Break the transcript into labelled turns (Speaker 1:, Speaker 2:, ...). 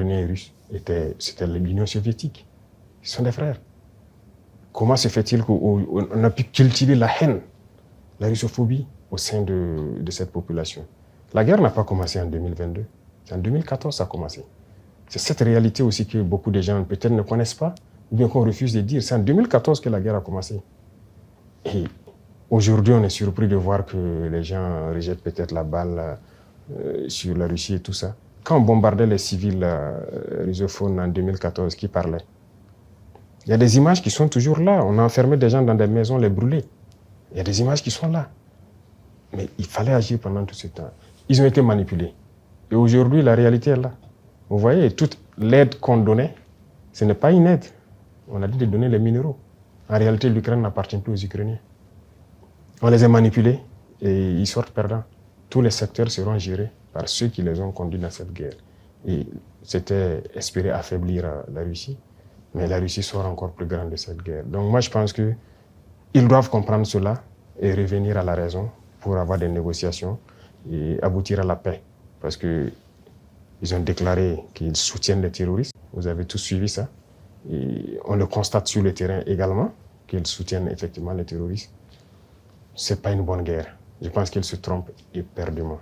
Speaker 1: Ukrainiens et Russes, c'était l'Union soviétique. Ils sont des frères. Comment se fait-il qu'on a pu cultiver la haine, la russophobie au sein de cette population? La guerre n'a pas commencé en 2022. C'est en 2014 que ça a commencé. C'est cette réalité aussi que beaucoup de gens peut-être ne connaissent pas, ou bien qu'on refuse de dire. C'est en 2014 que la guerre a commencé. Et aujourd'hui, on est surpris de voir que les gens rejettent peut-être la balle sur la Russie et tout ça. Quand on bombardait les civils russophones en 2014, qui parlaient? Il y a des images qui sont toujours là. On a enfermé des gens dans des maisons, les brûlés. Il y a des images qui sont là. Mais il fallait agir pendant tout ce temps. Ils ont été manipulés. Et aujourd'hui, la réalité est là. Vous voyez, toute l'aide qu'on donnait, ce n'est pas une aide. On a dit de donner les minéraux. En réalité, l'Ukraine n'appartient plus aux Ukrainiens. On les a manipulés et ils sortent perdants. Tous les secteurs seront gérés par ceux qui les ont conduits dans cette guerre. Et c'était espérer affaiblir la Russie. Mais la Russie sort encore plus grande de cette guerre. Donc moi, je pense qu'ils doivent comprendre cela et revenir à la raison pour avoir des négociations et aboutir à la paix. Parce qu'ils ont déclaré qu'ils soutiennent les terroristes. Vous avez tous suivi ça. Et on le constate sur le terrain également, qu'ils soutiennent effectivement les terroristes. Ce n'est pas une bonne guerre. Je pense qu'ils se trompent éperdument.